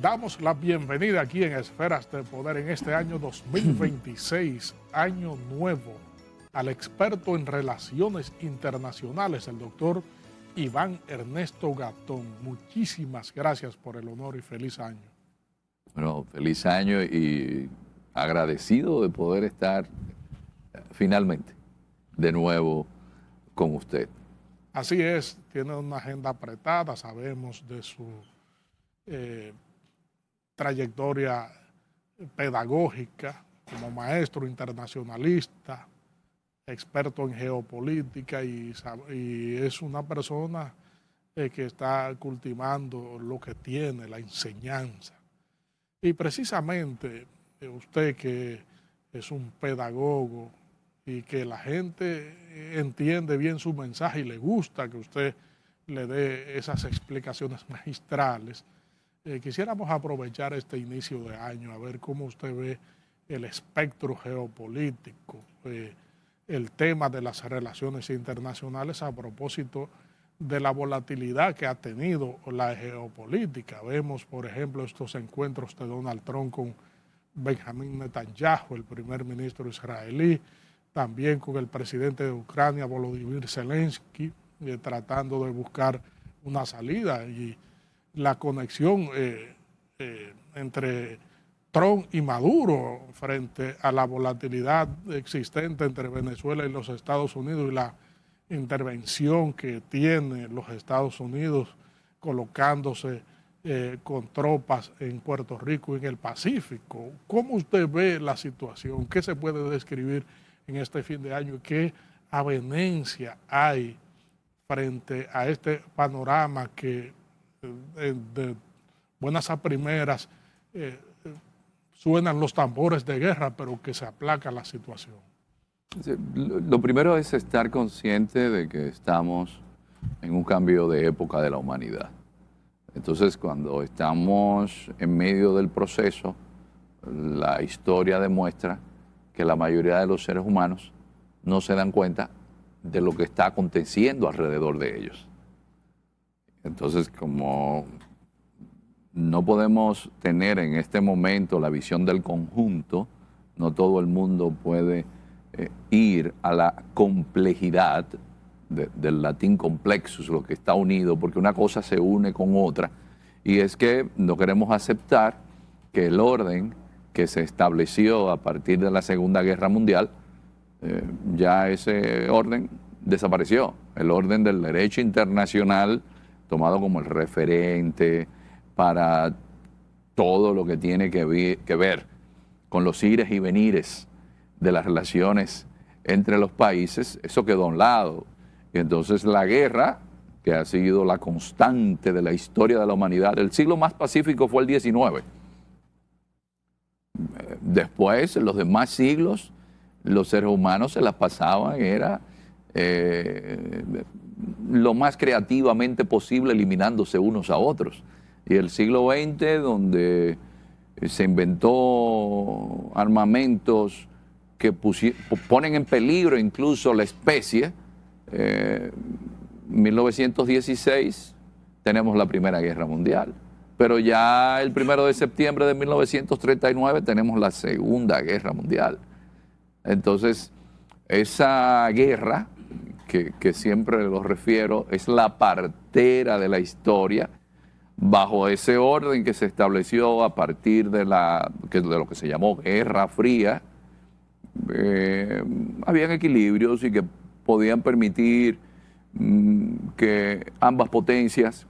damos la bienvenida aquí en Esferas de Poder en este año 2026, año nuevo, al experto en relaciones internacionales, el doctor Iván Ernesto Gatón. Muchísimas gracias por el honor y feliz año. Bueno, feliz año y agradecido de poder estar finalmente de nuevo con usted. Así es, tiene una agenda apretada, sabemos de su trayectoria pedagógica como maestro internacionalista, experto en geopolítica y es una persona que está cultivando lo que tiene, la enseñanza. Y precisamente usted que es un pedagogo y que la gente entiende bien su mensaje y le gusta que usted le dé esas explicaciones magistrales, quisiéramos aprovechar este inicio de año a ver cómo usted ve el espectro geopolítico, el tema de las relaciones internacionales a propósito de la volatilidad que ha tenido la geopolítica. Vemos, por ejemplo, estos encuentros de Donald Trump con Benjamin Netanyahu, el primer ministro israelí, también con el presidente de Ucrania, Volodymyr Zelensky, tratando de buscar una salida, y la conexión entre Trump y Maduro frente a la volatilidad existente entre Venezuela y los Estados Unidos y la intervención que tiene los Estados Unidos colocándose con tropas en Puerto Rico y en el Pacífico. ¿Cómo usted ve la situación? ¿Qué se puede describir en este fin de año? ¿Qué avenencia hay frente a este panorama que de buenas a primeras suenan los tambores de guerra, pero que se aplaca la situación? Lo primero es estar consciente de que estamos en un cambio de época de la humanidad. Entonces, cuando estamos en medio del proceso, la historia demuestra que la mayoría de los seres humanos no se dan cuenta de lo que está aconteciendo alrededor de ellos. Entonces, como no podemos tener en este momento la visión del conjunto, no todo el mundo puede ir a la complejidad del latín complexus, lo que está unido, porque una cosa se une con otra, y es que no queremos aceptar que el orden que se estableció a partir de la Segunda Guerra Mundial, ya ese orden desapareció. El orden del derecho internacional, tomado como el referente para todo lo que tiene que ver con los ires y venires de las relaciones entre los países, eso quedó a un lado. Y entonces la guerra, que ha sido la constante de la historia de la humanidad, el siglo más pacífico fue el XIX. Después, en los demás siglos, los seres humanos se las pasaban, era lo más creativamente posible, eliminándose unos a otros. Y el siglo XX, donde se inventó armamentos que ponen en peligro incluso la especie, 1916 tenemos la Primera Guerra Mundial, pero ya el 1 de septiembre de 1939 tenemos la Segunda Guerra Mundial. Entonces, esa guerra, que siempre lo refiero, es la partera de la historia, bajo ese orden que se estableció a partir de lo que se llamó Guerra Fría. Habían equilibrios y que podían permitir que ambas potencias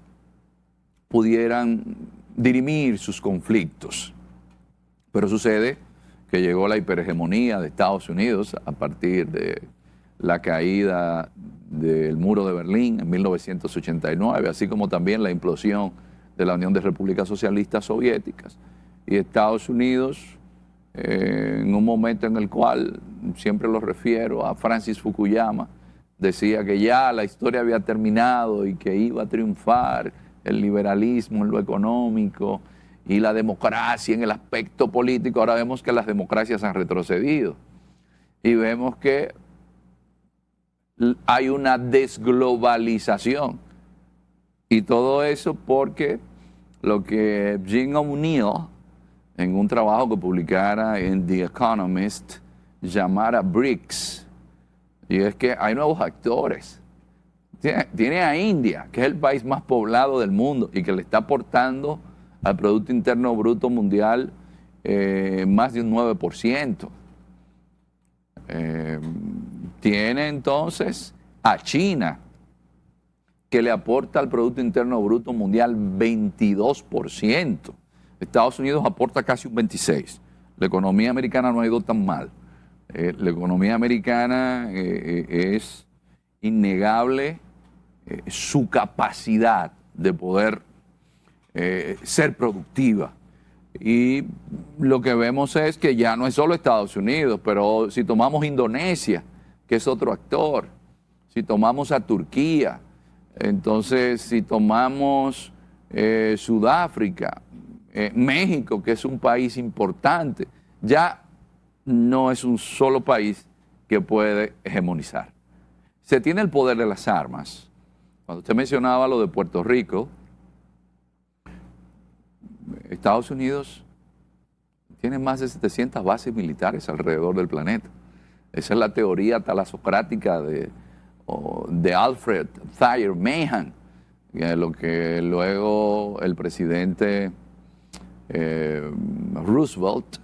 pudieran dirimir sus conflictos. Pero sucede que llegó la hiperhegemonía de Estados Unidos a partir de la caída del muro de Berlín en 1989, así como también la implosión de la Unión de Repúblicas Socialistas Soviéticas. Y Estados Unidos, en un momento en el cual, siempre lo refiero a Francis Fukuyama, decía que ya la historia había terminado y que iba a triunfar el liberalismo en lo económico y la democracia en el aspecto político. Ahora vemos que las democracias han retrocedido y vemos que hay una desglobalización, y todo eso porque lo que Jim O'Neill, en un trabajo que publicara en The Economist, llamara BRICS. Y es que hay nuevos actores. Tiene a India, que es el país más poblado del mundo y que le está aportando al Producto Interno Bruto Mundial más de un 9%. Tiene entonces a China, que le aporta al Producto Interno Bruto Mundial 22%. Estados Unidos aporta casi un 26%. La economía americana no ha ido tan mal. La economía americana es innegable su capacidad de poder ser productiva. Y lo que vemos es que ya no es solo Estados Unidos, pero si tomamos Indonesia, que es otro actor, si tomamos a Turquía, entonces si tomamos Sudáfrica, México, que es un país importante, ya no es un solo país que puede hegemonizar. Se tiene el poder de las armas. Cuando usted mencionaba lo de Puerto Rico, Estados Unidos tiene más de 700 bases militares alrededor del planeta. Esa es la teoría talasocrática de Alfred Thayer Mahan, lo que luego el presidente Roosevelt,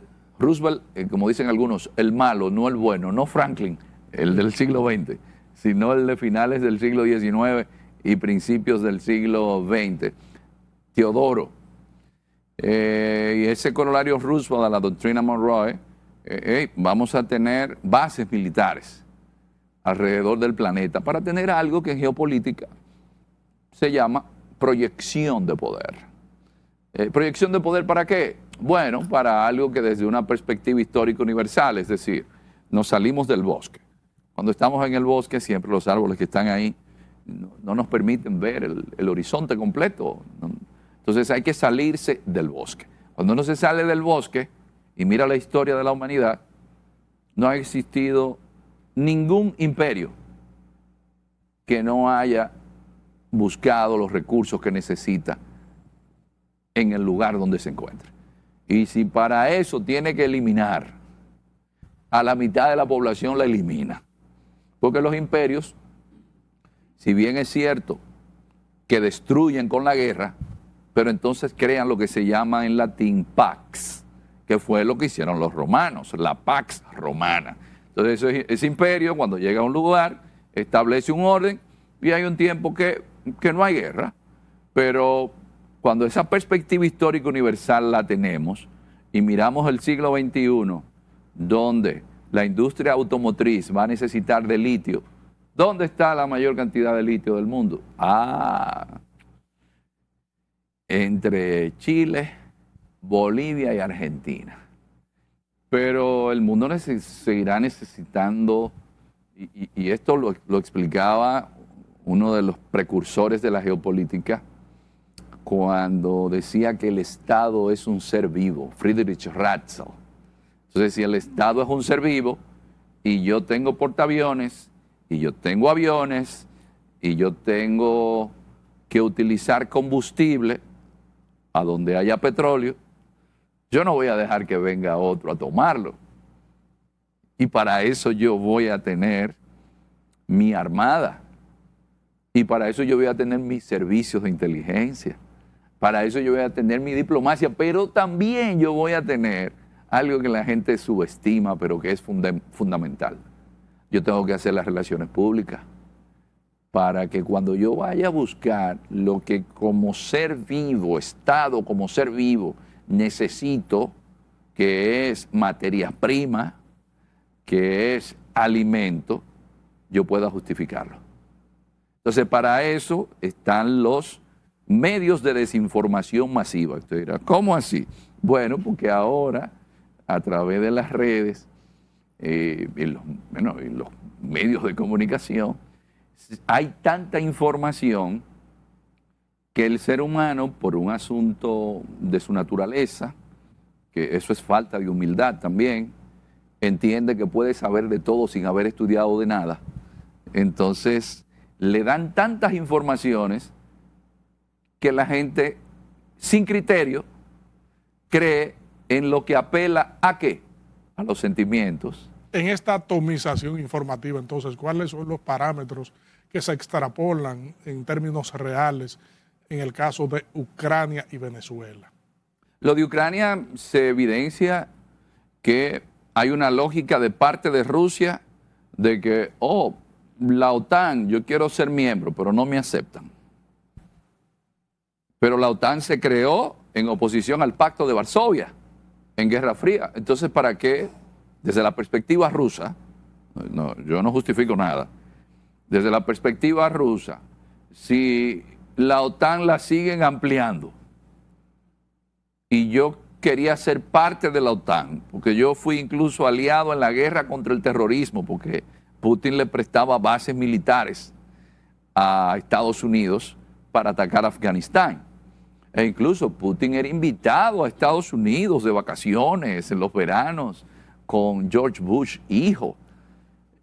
como dicen algunos, el malo, no el bueno, no Franklin, el del siglo XX, sino el de finales del siglo XIX y principios del siglo XX, Teodoro. Y ese corolario Roosevelt a la doctrina Monroe, vamos a tener bases militares alrededor del planeta para tener algo que en geopolítica se llama proyección de poder. ¿Proyección de poder para qué? Bueno, para algo que desde una perspectiva histórica universal, es decir, nos salimos del bosque. Cuando estamos en el bosque, siempre los árboles que están ahí no nos permiten ver el horizonte completo. Entonces hay que salirse del bosque. Cuando uno se sale del bosque y mira la historia de la humanidad, no ha existido ningún imperio que no haya buscado los recursos que necesita en el lugar donde se encuentra. Y si para eso tiene que eliminar a la mitad de la población, la elimina. Porque los imperios, si bien es cierto que destruyen con la guerra, pero entonces crean lo que se llama en latín pax, que fue lo que hicieron los romanos, la pax romana. Entonces ese imperio, cuando llega a un lugar, establece un orden y hay un tiempo que no hay guerra, pero cuando esa perspectiva histórica universal la tenemos y miramos el siglo XXI, donde la industria automotriz va a necesitar de litio, ¿dónde está la mayor cantidad de litio del mundo? Entre Chile, Bolivia y Argentina. Pero el mundo seguirá necesitando, y esto lo explicaba uno de los precursores de la geopolítica, cuando decía que el Estado es un ser vivo, Friedrich Ratzel. Entonces, si el Estado es un ser vivo, y yo tengo portaaviones, y yo tengo aviones, y yo tengo que utilizar combustible a donde haya petróleo, yo no voy a dejar que venga otro a tomarlo. Y para eso yo voy a tener mi armada. Y para eso yo voy a tener mis servicios de inteligencia. Para eso yo voy a tener mi diplomacia, pero también yo voy a tener algo que la gente subestima, pero que es fundamental. Yo tengo que hacer las relaciones públicas para que cuando yo vaya a buscar lo que como ser vivo, Estado como ser vivo, necesito, que es materia prima, que es alimento, yo pueda justificarlo. Entonces, para eso están los medios de desinformación masiva. Usted dirá, ¿cómo así? Bueno, porque ahora, a través de las redes y los medios de comunicación, hay tanta información que el ser humano, por un asunto de su naturaleza, que eso es falta de humildad también, entiende que puede saber de todo sin haber estudiado de nada. Entonces, le dan tantas informaciones que la gente sin criterio, cree en lo que apela a qué, a los sentimientos. En esta atomización informativa, entonces, ¿cuáles son los parámetros que se extrapolan en términos reales en el caso de Ucrania y Venezuela? Lo de Ucrania se evidencia que hay una lógica de parte de Rusia de que, la OTAN, yo quiero ser miembro, pero no me aceptan. Pero la OTAN se creó en oposición al Pacto de Varsovia, en Guerra Fría. Entonces, ¿para qué? Desde la perspectiva rusa, yo no justifico nada, desde la perspectiva rusa, si la OTAN la siguen ampliando y yo quería ser parte de la OTAN, porque yo fui incluso aliado en la guerra contra el terrorismo, porque Putin le prestaba bases militares a Estados Unidos para atacar Afganistán. E incluso Putin era invitado a Estados Unidos de vacaciones en los veranos con George Bush, hijo.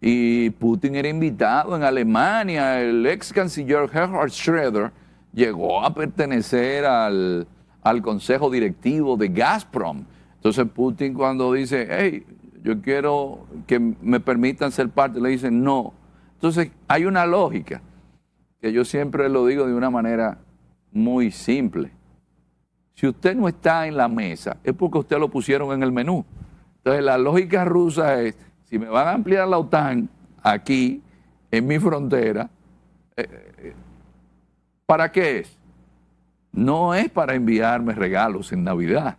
Y Putin era invitado en Alemania. El ex canciller Gerhard Schröder llegó a pertenecer al consejo directivo de Gazprom. Entonces Putin, cuando dice, hey, yo quiero que me permitan ser parte, le dicen no. Entonces hay una lógica que yo siempre lo digo de una manera muy simple. Si usted no está en la mesa, es porque usted lo pusieron en el menú. Entonces la lógica rusa es, si me van a ampliar la OTAN aquí, en mi frontera, ¿para qué es? No es para enviarme regalos en Navidad.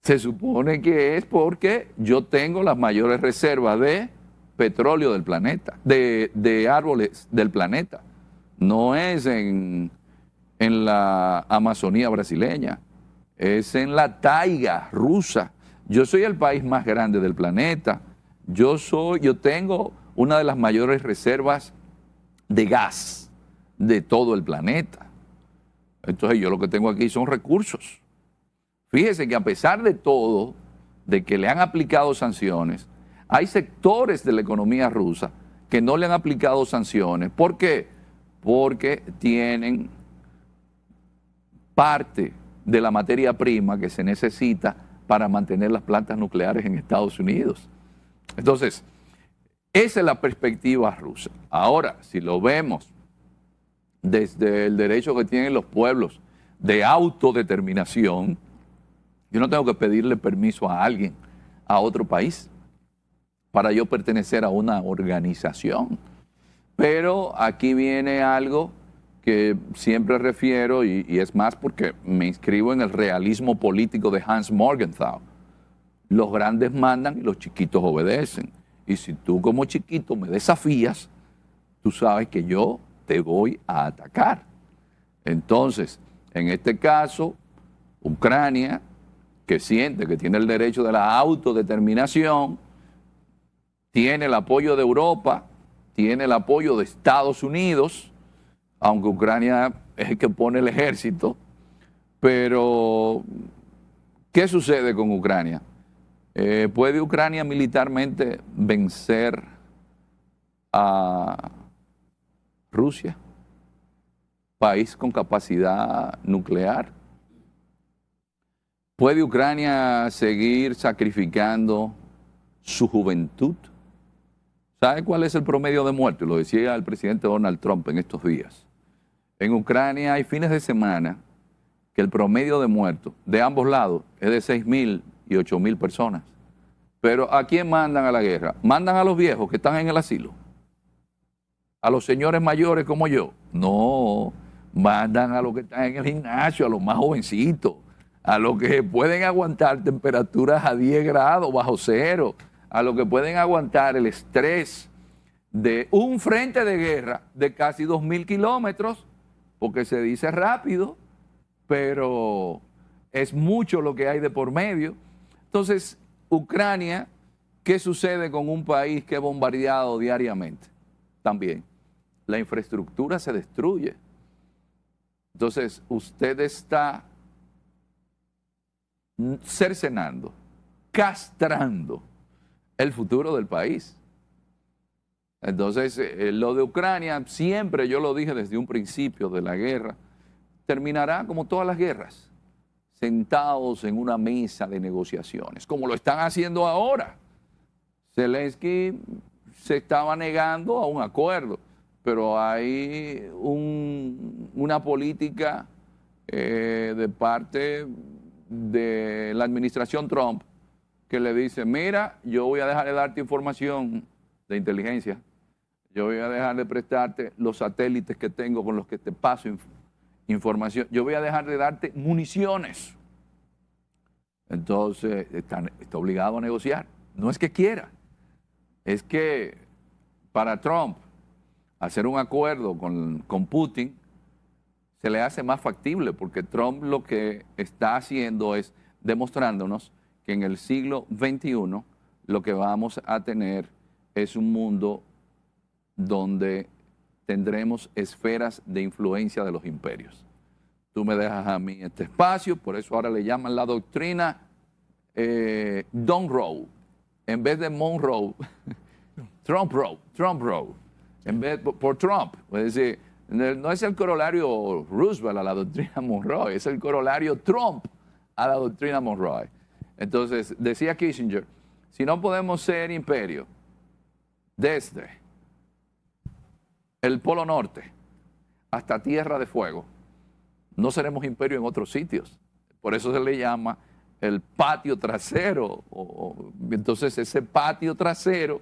Se supone que es porque yo tengo las mayores reservas de petróleo del planeta, de árboles del planeta. No es en la Amazonía brasileña, es en la taiga rusa. Yo soy el país más grande del planeta. Yo tengo una de las mayores reservas de gas de todo el planeta. Entonces yo lo que tengo aquí son recursos. Fíjese que a pesar de todo, de que le han aplicado sanciones, hay sectores de la economía rusa que no le han aplicado sanciones. ¿Por qué? Porque tienen parte de la materia prima que se necesita para mantener las plantas nucleares en Estados Unidos. Entonces, esa es la perspectiva rusa. Ahora, si lo vemos desde el derecho que tienen los pueblos de autodeterminación, yo no tengo que pedirle permiso a alguien, a otro país, para yo pertenecer a una organización. Pero aquí viene algo que siempre refiero, y es más porque me inscribo en el realismo político de Hans Morgenthau. Los grandes mandan y los chiquitos obedecen. Y si tú como chiquito me desafías, tú sabes que yo te voy a atacar. Entonces, en este caso, Ucrania, que siente que tiene el derecho de la autodeterminación, tiene el apoyo de Europa, tiene el apoyo de Estados Unidos, aunque Ucrania es el que pone el ejército. Pero, ¿qué sucede con Ucrania? ¿Puede Ucrania militarmente vencer a Rusia, país con capacidad nuclear? ¿Puede Ucrania seguir sacrificando su juventud? ¿Sabe cuál es el promedio de muertos? Lo decía el presidente Donald Trump en estos días. En Ucrania hay fines de semana que el promedio de muertos de ambos lados es de 6.000 y 8.000 personas. Pero ¿a quién mandan a la guerra? Mandan a los viejos que están en el asilo. A los señores mayores como yo. No, mandan a los que están en el gimnasio, a los más jovencitos, a los que pueden aguantar temperaturas a 10 grados bajo cero, a los que pueden aguantar el estrés de un frente de guerra de casi 2.000 kilómetros, porque se dice rápido, pero es mucho lo que hay de por medio. Entonces, Ucrania, ¿qué sucede con un país que es bombardeado diariamente? También, la infraestructura se destruye. Entonces, usted está cercenando, castrando el futuro del país. Entonces, lo de Ucrania, siempre yo lo dije desde un principio de la guerra, terminará como todas las guerras, sentados en una mesa de negociaciones, como lo están haciendo ahora. Zelensky se estaba negando a un acuerdo, pero hay una política de parte de la administración Trump que le dice, mira, yo voy a dejar de darte información de inteligencia, yo voy a dejar de prestarte los satélites que tengo con los que te paso información, yo voy a dejar de darte municiones. Entonces está obligado a negociar. No es que quiera, es que para Trump hacer un acuerdo con Putin se le hace más factible, porque Trump lo que está haciendo es demostrándonos que en el siglo XXI lo que vamos a tener es un mundo donde tendremos esferas de influencia de los imperios. Tú me dejas a mí este espacio, por eso ahora le llaman la doctrina Monroe, en vez de Monroe, Trump Rowe, en vez por Trump. Es decir, no es el corolario Roosevelt a la doctrina Monroe, es el corolario Trump a la doctrina Monroe. Entonces, decía Kissinger, si no podemos ser imperio desde el Polo Norte hasta Tierra de Fuego, no seremos imperio en otros sitios. Por eso se le llama el patio trasero. Entonces, ese patio trasero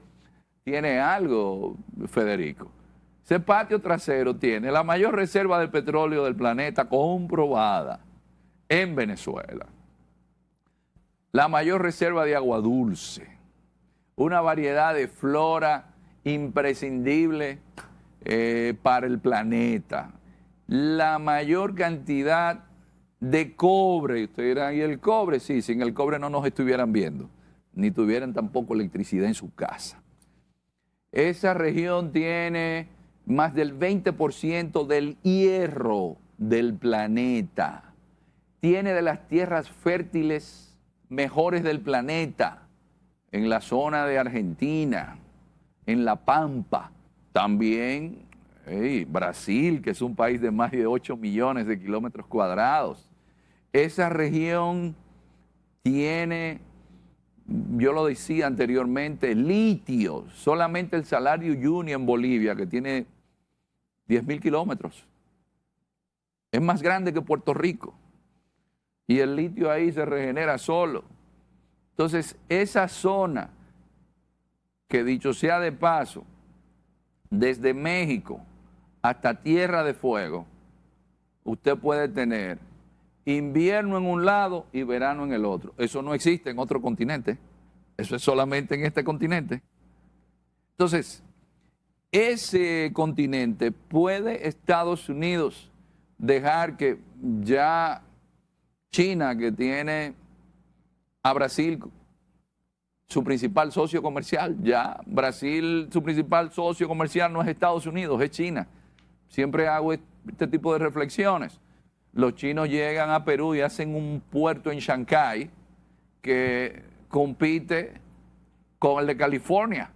tiene algo, Federico. Ese patio trasero tiene la mayor reserva de petróleo del planeta comprobada en Venezuela, la mayor reserva de agua dulce, una variedad de flora imprescindible para el planeta, la mayor cantidad de cobre. Ustedes dirán, ¿y el cobre? Sí, sin el cobre no nos estuvieran viendo, ni tuvieran tampoco electricidad en su casa. Esa región tiene más del 20% del hierro del planeta. Tiene de las tierras fértiles mejores del planeta, en la zona de Argentina, en La Pampa. También Brasil, que es un país de más de 8 millones de kilómetros cuadrados. Esa región tiene, yo lo decía anteriormente, litio. Solamente el Salario Junior en Bolivia, que tiene 10.000 kilómetros, es más grande que Puerto Rico. Y el litio ahí se regenera solo. Entonces, esa zona, que dicho sea de paso, desde México hasta Tierra de Fuego, usted puede tener invierno en un lado y verano en el otro. Eso no existe en otro continente. Eso es solamente en este continente. Entonces, ese continente puede Estados Unidos dejar que ya China, que tiene a Brasil su principal socio comercial, ya Brasil, su principal socio comercial no es Estados Unidos, es China. Siempre hago este tipo de reflexiones. Los chinos llegan a Perú y hacen un puerto en Shanghái que compite con el de California.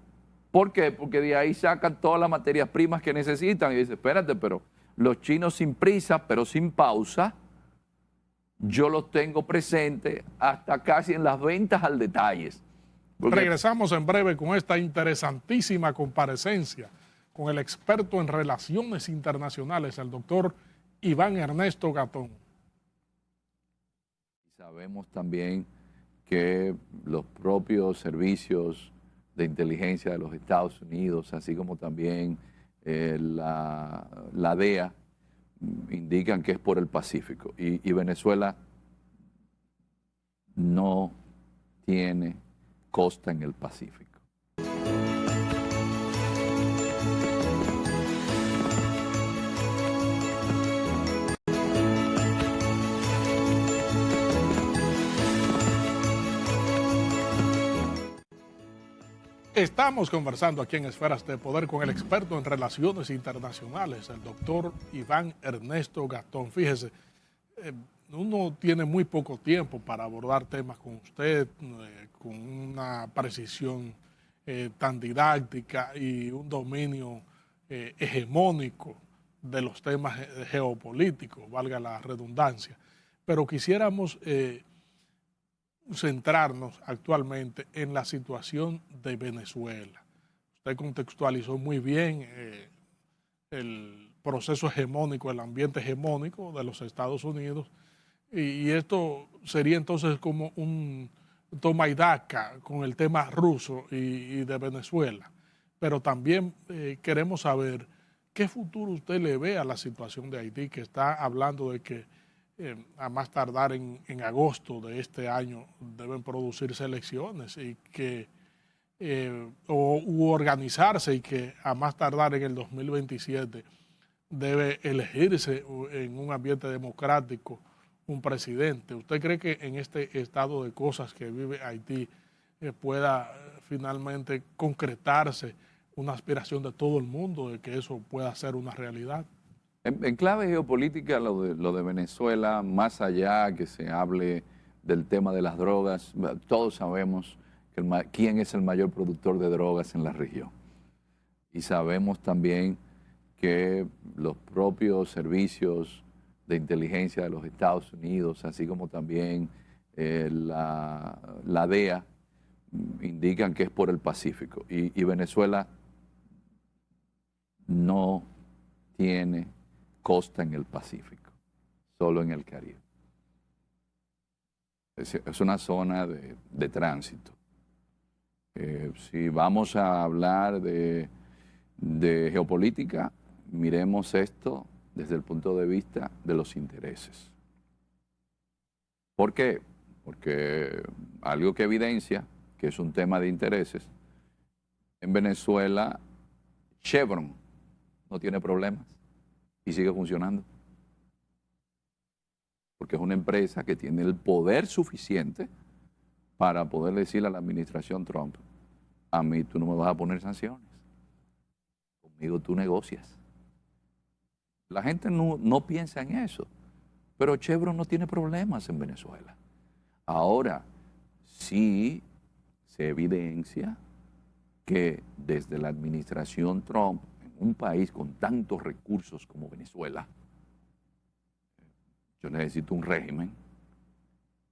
¿Por qué? Porque de ahí sacan todas las materias primas que necesitan. Y dice, espérate, pero los chinos sin prisa, pero sin pausa, yo los tengo presentes hasta casi en las ventas al detalle. Regresamos en breve con esta interesantísima comparecencia con el experto en relaciones internacionales, el doctor Iván Ernesto Gatón. Sabemos también que los propios servicios de inteligencia de los Estados Unidos, así como también la DEA, indican que es por el Pacífico. Y Venezuela no tiene costa en el Pacífico. Estamos conversando aquí en Esferas de Poder con el experto en relaciones internacionales, el doctor Iván Ernesto Gatón. Fíjese, uno tiene muy poco tiempo para abordar temas con usted, con una precisión tan didáctica y un dominio hegemónico de los temas geopolíticos, valga la redundancia. Pero quisiéramos centrarnos actualmente en la situación de Venezuela. Usted contextualizó muy bien el proceso hegemónico, el ambiente hegemónico de los Estados Unidos, y esto sería entonces como un toma y daca con el tema ruso y de Venezuela. Pero también queremos saber qué futuro usted le ve a la situación de Haití, que está hablando de que a más tardar en agosto de este año deben producirse elecciones y que u organizarse, y que a más tardar en el 2027 debe elegirse en un ambiente democrático un presidente. ¿Usted cree que en este estado de cosas que vive Haití pueda finalmente concretarse una aspiración de todo el mundo de que eso pueda ser una realidad? En clave geopolítica, lo de Venezuela, más allá que se hable del tema de las drogas, todos sabemos quién es el mayor productor de drogas en la región. Y sabemos también que los propios servicios de inteligencia de los Estados Unidos, así como también la DEA, indican que es por el Pacífico. Y Venezuela no tiene costa en el Pacífico, solo en el Caribe. Es una zona de tránsito. Si vamos a hablar de geopolítica, miremos esto desde el punto de vista de los intereses. ¿Por qué? Porque algo que evidencia que es un tema de intereses, en Venezuela Chevron no tiene problemas y sigue funcionando. Porque es una empresa que tiene el poder suficiente para poder decirle a la administración Trump: a mí tú no me vas a poner sanciones, conmigo tú negocias. La gente no piensa en eso, pero Chevron no tiene problemas en Venezuela. Ahora, sí se evidencia que desde la administración Trump, en un país con tantos recursos como Venezuela, yo necesito un régimen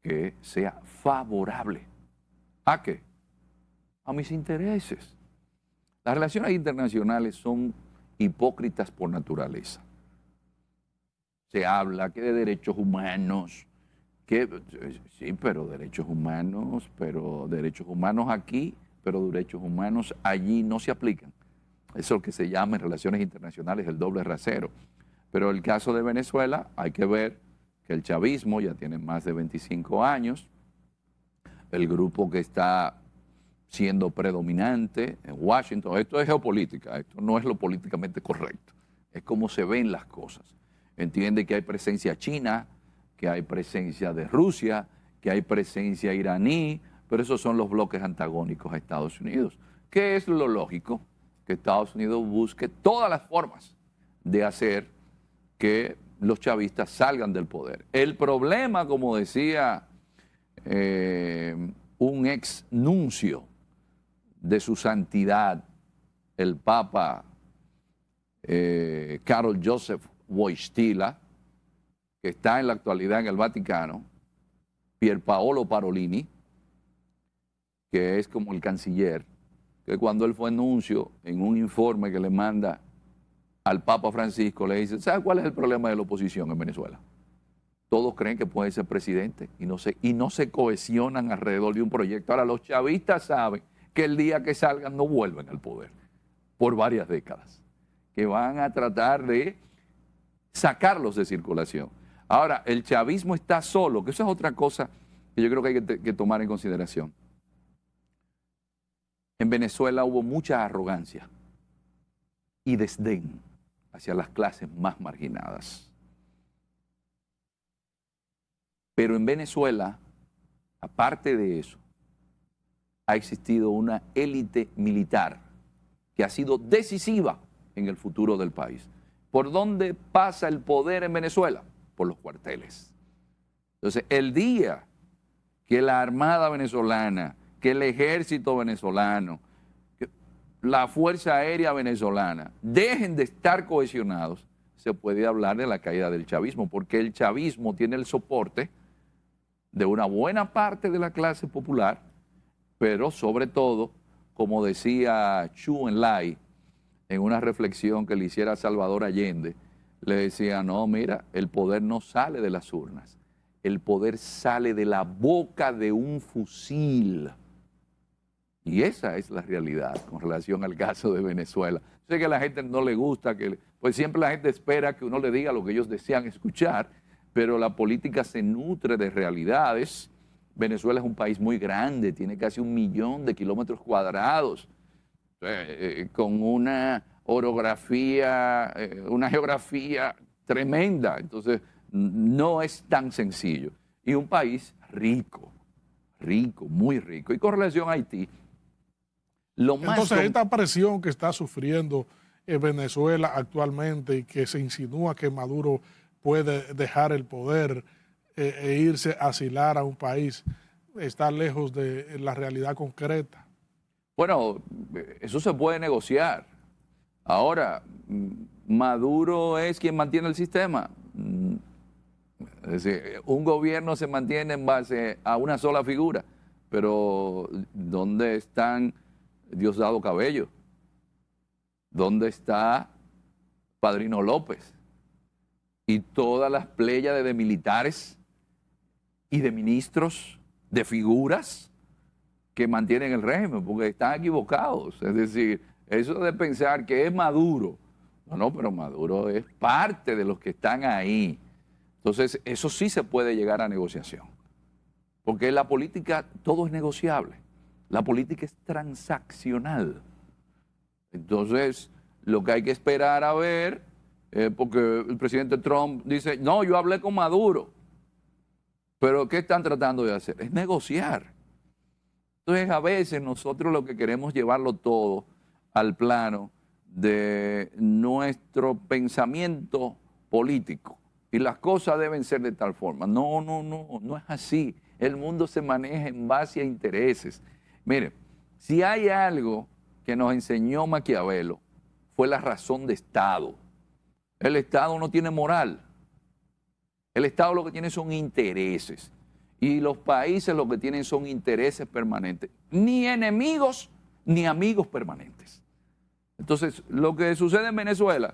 que sea favorable. ¿A qué? A mis intereses. Las relaciones internacionales son hipócritas por naturaleza. Se habla que de derechos humanos, sí, pero derechos humanos aquí, pero derechos humanos allí no se aplican. Eso es lo que se llama en relaciones internacionales el doble rasero. Pero el caso de Venezuela, hay que ver que el chavismo ya tiene más de 25 años, el grupo que está siendo predominante en Washington, esto es geopolítica, esto no es lo políticamente correcto, es como se ven las cosas. Entiende que hay presencia china, que hay presencia de Rusia, que hay presencia iraní, pero esos son los bloques antagónicos a Estados Unidos. ¿Qué es lo lógico? Que Estados Unidos busque todas las formas de hacer que los chavistas salgan del poder. El problema, como decía un ex nuncio de su santidad, el Papa Karol Joseph Wojtyla, que está en la actualidad en el Vaticano, Pierpaolo Parolini, que es como el canciller, que cuando él fue nuncio, en un informe que le manda al Papa Francisco, le dice: ¿sabe cuál es el problema de la oposición en Venezuela? Todos creen que puede ser presidente y no se cohesionan alrededor de un proyecto. Ahora, los chavistas saben que el día que salgan no vuelven al poder por varias décadas, que van a tratar de sacarlos de circulación. Ahora, el chavismo está solo, que eso es otra cosa que yo creo que hay que tomar en consideración. En Venezuela hubo mucha arrogancia y desdén hacia las clases más marginadas. Pero en Venezuela, aparte de eso, ha existido una élite militar que ha sido decisiva en el futuro del país. ¿Por dónde pasa el poder en Venezuela? Por los cuarteles. Entonces, el día que la Armada venezolana, que el Ejército venezolano, que la Fuerza Aérea venezolana dejen de estar cohesionados, se puede hablar de la caída del chavismo, porque el chavismo tiene el soporte de una buena parte de la clase popular, pero sobre todo, como decía Chu Enlai en una reflexión que le hiciera Salvador Allende, le decía, no, mira, el poder no sale de las urnas, el poder sale de la boca de un fusil. Y esa es la realidad con relación al caso de Venezuela. Sé que a la gente no le gusta, pues siempre la gente espera que uno le diga lo que ellos desean escuchar, pero la política se nutre de realidades. Venezuela es un país muy grande, tiene casi 1.000.000 de kilómetros cuadrados, con una orografía, una geografía tremenda. Entonces, no es tan sencillo. Y un país rico, rico, muy rico. Y con relación a Haití, lo más... Entonces, esta presión que está sufriendo Venezuela actualmente y que se insinúa que Maduro puede dejar el poder e irse a asilar a un país, está lejos de la realidad concreta. Bueno, eso se puede negociar. Ahora, Maduro es quien mantiene el sistema. Es decir, un gobierno se mantiene en base a una sola figura, pero ¿dónde están Diosdado Cabello? ¿Dónde está Padrino López? Y todas las pléyades de militares y de ministros, de figuras que mantienen el régimen, porque están equivocados. Es decir, eso de pensar que es Maduro, no, pero Maduro es parte de los que están ahí. Entonces, eso sí se puede llegar a negociación, porque en la política todo es negociable, la política es transaccional. Entonces, lo que hay que esperar a ver, porque el presidente Trump dice, no, yo hablé con Maduro, pero ¿qué están tratando de hacer? Es negociar. Entonces, a veces nosotros lo que queremos llevarlo todo al plano de nuestro pensamiento político. Y las cosas deben ser de tal forma. No, no es así. El mundo se maneja en base a intereses. Mire, si hay algo que nos enseñó Maquiavelo, fue la razón de Estado. El Estado no tiene moral. El Estado lo que tiene son intereses. Y los países lo que tienen son intereses permanentes. Ni enemigos ni amigos permanentes. Entonces, lo que sucede en Venezuela,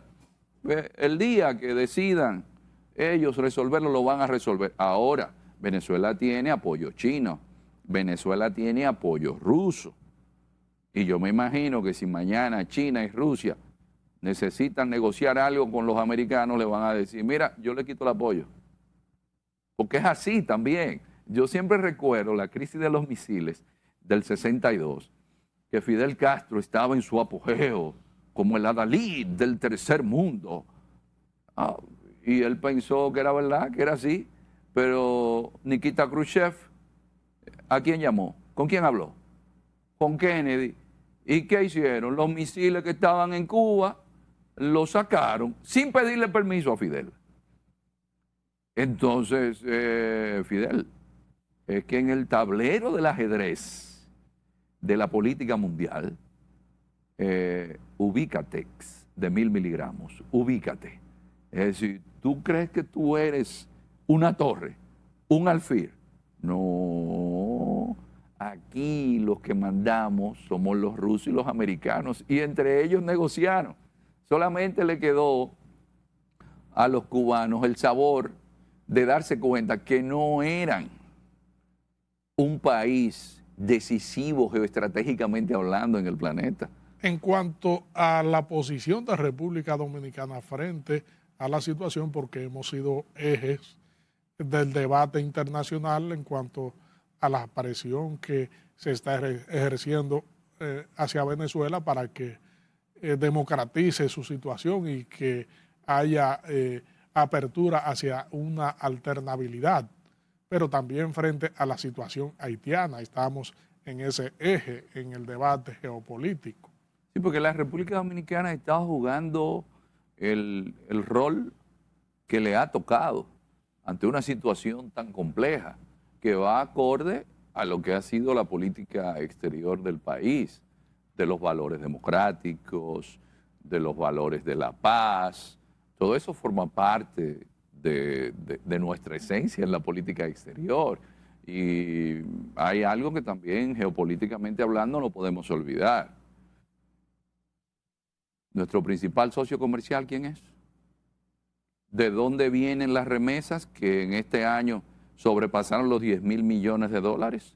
el día que decidan ellos resolverlo, lo van a resolver. Ahora, Venezuela tiene apoyo chino, Venezuela tiene apoyo ruso. Y yo me imagino que si mañana China y Rusia necesitan negociar algo con los americanos, le van a decir, mira, yo le quito el apoyo. Porque es así también. Yo siempre recuerdo la crisis de los misiles del 62, que Fidel Castro estaba en su apogeo, como el adalid del tercer mundo. Y él pensó que era verdad, que era así, pero Nikita Khrushchev, ¿a quién llamó? ¿Con quién habló? Con Kennedy. ¿Y qué hicieron? Los misiles que estaban en Cuba los sacaron sin pedirle permiso a Fidel. Entonces, Fidel, es que en el tablero del ajedrez de la política mundial, ubícate de 1.000 miligramos, ubícate. Es decir, ¿tú crees que tú eres una torre, un alfil? No, aquí los que mandamos somos los rusos y los americanos, y entre ellos negociaron. Solamente le quedó a los cubanos el sabor de darse cuenta que no eran un país decisivo geoestratégicamente hablando en el planeta. En cuanto a la posición de República Dominicana frente a la situación, porque hemos sido ejes del debate internacional en cuanto a la presión que se está ejerciendo hacia Venezuela para que democratice su situación y que haya apertura hacia una alternabilidad, pero también frente a la situación haitiana. Estamos en ese eje en el debate geopolítico. Sí, porque la República Dominicana está jugando el rol que le ha tocado ante una situación tan compleja que va acorde a lo que ha sido la política exterior del país, de los valores democráticos, de los valores de la paz, Todo eso forma parte de nuestra esencia en la política exterior. Y hay algo que también geopolíticamente hablando no podemos olvidar. Nuestro principal socio comercial, ¿quién es? ¿De dónde vienen las remesas que en este año sobrepasaron los 10.000 millones de dólares?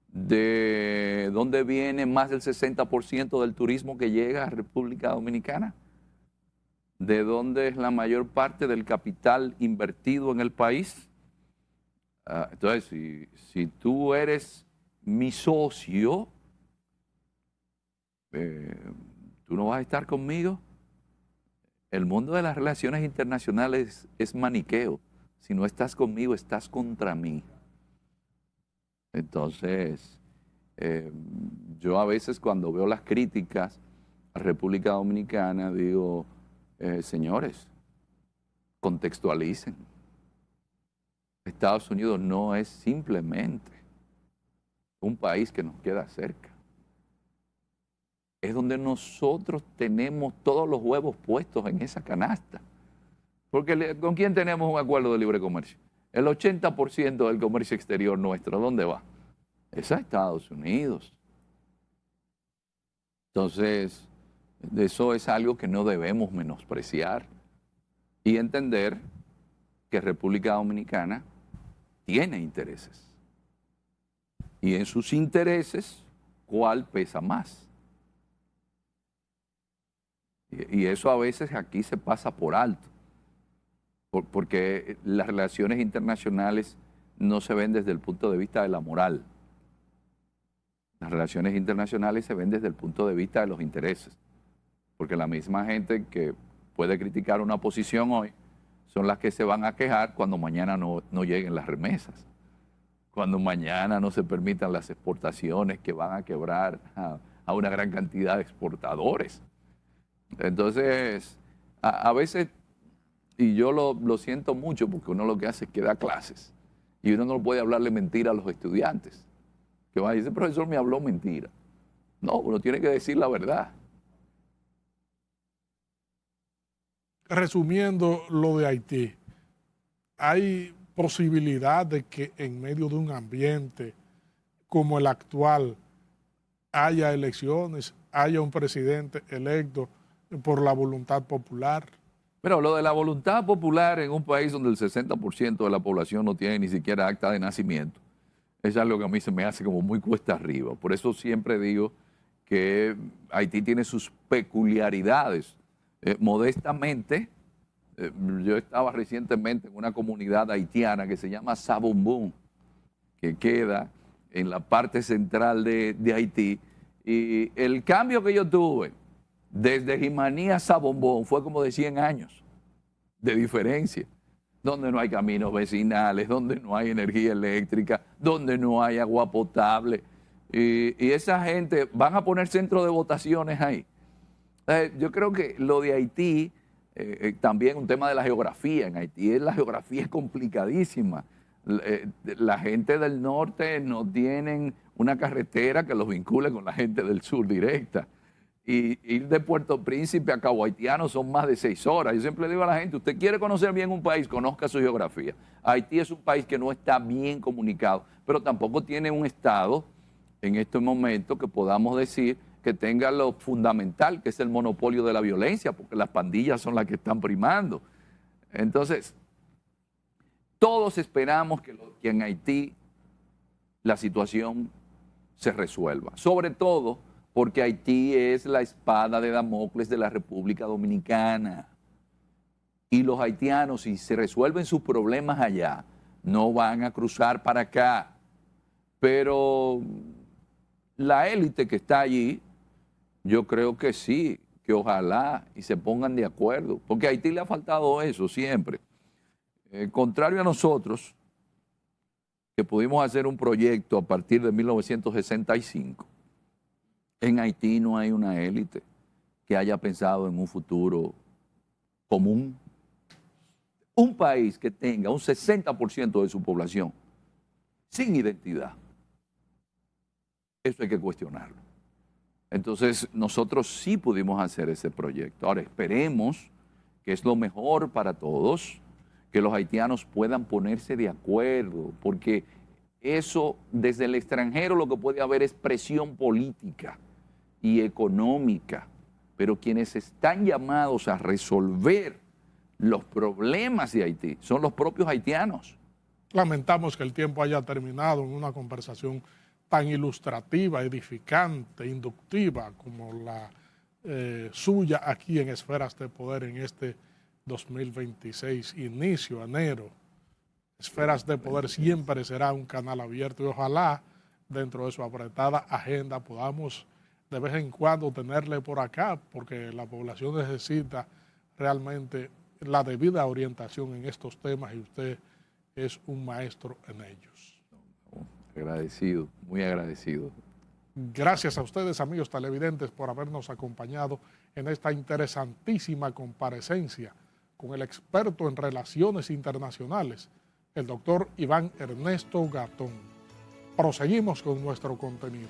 ¿De dónde viene más del 60% del turismo que llega a República Dominicana? ¿De dónde es la mayor parte del capital invertido en el país? Entonces, si tú eres mi socio, tú no vas a estar conmigo. El mundo de las relaciones internacionales es maniqueo. Si no estás conmigo, estás contra mí. Entonces, yo a veces cuando veo las críticas a República Dominicana, digo, señores, contextualicen. Estados Unidos no es simplemente un país que nos queda cerca. Es donde nosotros tenemos todos los huevos puestos en esa canasta. Porque ¿con quién tenemos un acuerdo de libre comercio? El 80% del comercio exterior nuestro, ¿dónde va? Es a Estados Unidos. Entonces, eso es algo que no debemos menospreciar y entender que República Dominicana tiene intereses. Y en sus intereses, ¿cuál pesa más? Y eso a veces aquí se pasa por alto, porque las relaciones internacionales no se ven desde el punto de vista de la moral. Las relaciones internacionales se ven desde el punto de vista de los intereses, porque la misma gente que puede criticar una posición hoy son las que se van a quejar cuando mañana no lleguen las remesas, cuando mañana no se permitan las exportaciones que van a quebrar a una gran cantidad de exportadores. Entonces, a veces, y yo lo siento mucho porque uno lo que hace es que da clases y uno no puede hablarle mentira a los estudiantes. Que va a decir, ese profesor me habló mentira. No, uno tiene que decir la verdad. Resumiendo lo de Haití, ¿hay posibilidad de que en medio de un ambiente como el actual haya elecciones, haya un presidente electo por la voluntad popular? Pero lo de la voluntad popular en un país donde el 60% de la población no tiene ni siquiera acta de nacimiento, es algo que a mí se me hace como muy cuesta arriba. Por eso siempre digo que Haití tiene sus peculiaridades. Modestamente, yo estaba recientemente en una comunidad haitiana que se llama Sabumbún, que queda en la parte central de Haití. Y el cambio que yo tuve desde Jimaní a Sabumbún fue como de 100 años de diferencia, donde no hay caminos vecinales, donde no hay energía eléctrica, donde no hay agua potable. Y esa gente van a poner centros de votaciones ahí. Yo creo que lo de Haití, también un tema de la geografía. En Haití la geografía es complicadísima. La gente del norte no tienen una carretera que los vincule con la gente del sur directa. Y ir de Puerto Príncipe a Cabo Haitiano son más de 6 horas. Yo siempre le digo a la gente, usted quiere conocer bien un país, conozca su geografía. Haití es un país que no está bien comunicado, pero tampoco tiene un estado en este momento que podamos decir que tenga lo fundamental, que es el monopolio de la violencia, porque las pandillas son las que están primando. Entonces, todos esperamos que en Haití la situación se resuelva, sobre todo porque Haití es la espada de Damocles de la República Dominicana. Y los haitianos, si se resuelven sus problemas allá, no van a cruzar para acá. Pero la élite que está allí, yo creo que sí, que ojalá y se pongan de acuerdo, porque a Haití le ha faltado eso siempre. Contrario a nosotros, que pudimos hacer un proyecto a partir de 1965, en Haití no hay una élite que haya pensado en un futuro común. Un país que tenga un 60% de su población sin identidad, eso hay que cuestionarlo. Entonces, nosotros sí pudimos hacer ese proyecto. Ahora, esperemos que es lo mejor para todos, que los haitianos puedan ponerse de acuerdo, porque eso desde el extranjero lo que puede haber es presión política y económica, pero quienes están llamados a resolver los problemas de Haití son los propios haitianos. Lamentamos que el tiempo haya terminado en una conversación tan ilustrativa, edificante, inductiva como la suya aquí en Esferas de Poder en este 2026, inicio, enero. Esferas de Poder siempre será un canal abierto y ojalá dentro de su apretada agenda podamos de vez en cuando tenerle por acá, porque la población necesita realmente la debida orientación en estos temas y usted es un maestro en ellos. Agradecido, muy agradecido. Gracias a ustedes, amigos televidentes, por habernos acompañado en esta interesantísima comparecencia con el experto en relaciones internacionales, el doctor Iván Ernesto Gatón. Proseguimos con nuestro contenido.